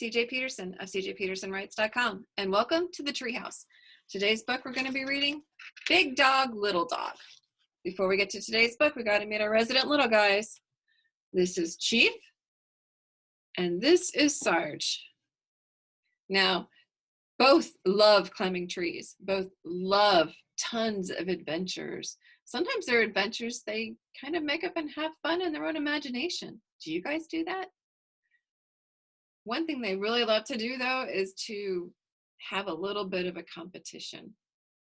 CJ Peterson of cjpetersonwrites.com, and welcome to the Treehouse. Today's book we're going to be reading, Big Dog, Little Dog. Before we get to today's book, we got to meet our resident little guys. This is Chief, and this is Sarge. Now, both love climbing trees. Both love tons of adventures. Sometimes they're adventures they kind of make up and have fun in their own imagination. Do you guys do that? One thing they really love to do, though, is to have a little bit of a competition.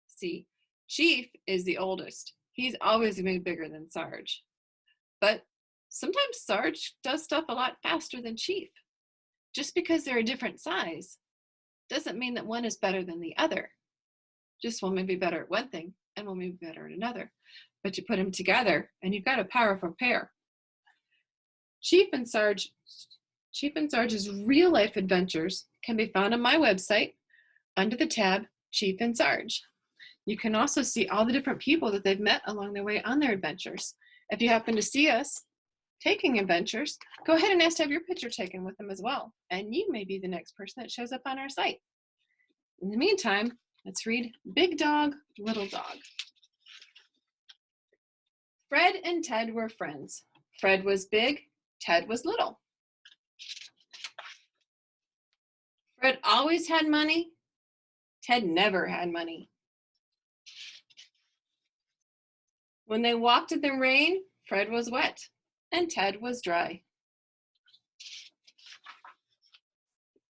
See, Chief is the oldest. He's always been bigger than Sarge. But sometimes Sarge does stuff a lot faster than Chief. Just because they're a different size doesn't mean that one is better than the other. Just one may be better at one thing and one may be better at another. But you put them together and you've got a powerful pair. Chief and Sarge's real life adventures can be found on my website under the tab Chief and Sarge. You can also see all the different people that they've met along their way on their adventures. If you happen to see us taking adventures, go ahead and ask to have your picture taken with them as well. And you may be the next person that shows up on our site. In the meantime, let's read Big Dog, Little Dog. Fred and Ted were friends. Fred was big, Ted was little. Fred always had money, Ted never had money. When they walked in the rain, Fred was wet and Ted was dry.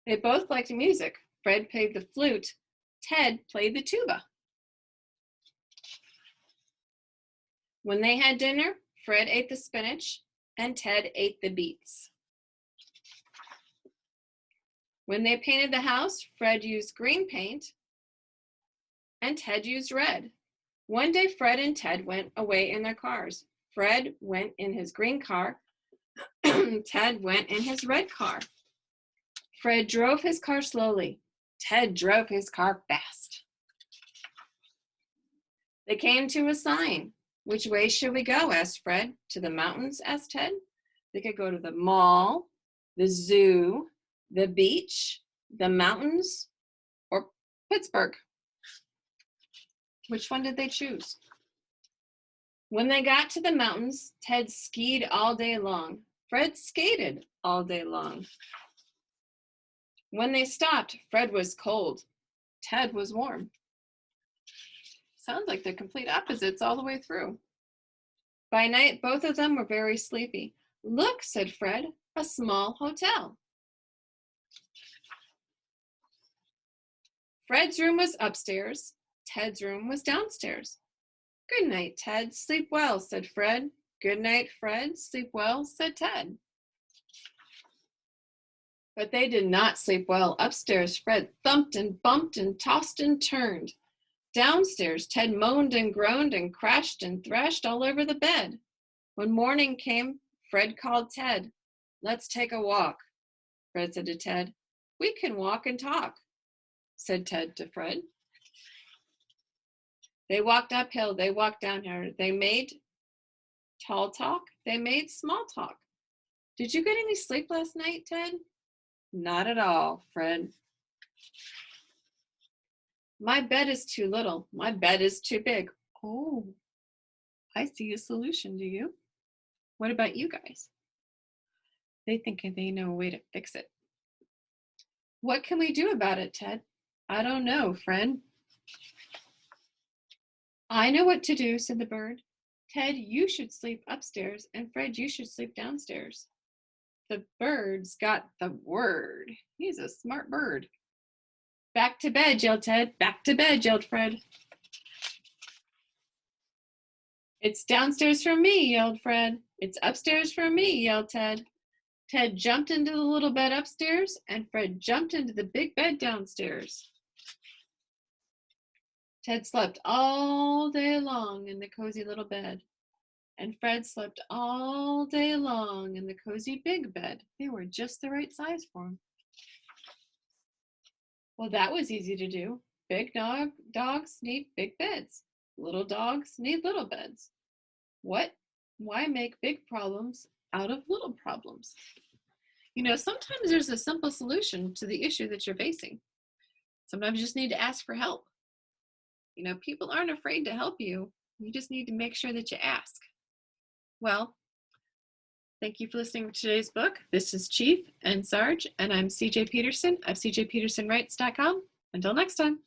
They both liked music. Fred played the flute, Ted played the tuba. When they had dinner, Fred ate the spinach and Ted ate the beets. When they painted the house, Fred used green paint and Ted used red. One day, Fred and Ted went away in their cars. Fred went in his green car, Ted went in his red car. Fred drove his car slowly. Ted drove his car fast. They came to a sign. Which way should we go? Asked Fred. To the mountains? Asked Ted. They could go to the mall, the zoo, the beach, the mountains, or Pittsburgh. Which one did they choose? When they got to the mountains, Ted skied all day long. Fred skated all day long. When they stopped, Fred was cold. Ted was warm. Sounds like they're complete opposites all the way through. By night, both of them were very sleepy. Look, said Fred, a small hotel. Fred's room was upstairs. Ted's room was downstairs. Good night, Ted. Sleep well, said Fred. Good night, Fred. Sleep well, said Ted. But they did not sleep well. Upstairs, Fred thumped and bumped and tossed and turned. Downstairs, Ted moaned and groaned and crashed and thrashed all over the bed. When morning came, Fred called Ted. Let's take a walk, Fred said to Ted. We can walk and talk, said Ted to Fred. They walked uphill, they walked downhill. They made tall talk, they made small talk. Did you get any sleep last night, Ted? Not at all, Fred. My bed is too little. My bed is too big. Oh, I see a solution, do you? What about you guys? They think they know a way to fix it. What can we do about it, Ted? I don't know, Fred. I know what to do, said the bird. Ted, you should sleep upstairs, and Fred, you should sleep downstairs. The bird's got the word. He's a smart bird. Back to bed, yelled Ted. Back to bed, yelled Fred. It's downstairs for me, yelled Fred. It's upstairs for me, yelled Ted. Ted jumped into the little bed upstairs, and Fred jumped into the big bed downstairs. Ted slept all day long in the cozy little bed, and Fred slept all day long in the cozy big bed. They were just the right size for him. Well, that was easy to do. Big dogs need big beds. Little dogs need little beds. What? Why make big problems out of little problems? You know, sometimes there's a simple solution to the issue that you're facing. Sometimes you just need to ask for help. You know, people aren't afraid to help you. You just need to make sure that you ask. Well, thank you for listening to today's book. This is Chief and Sarge, and I'm CJ Peterson of cjpetersonwrites.com. Until next time.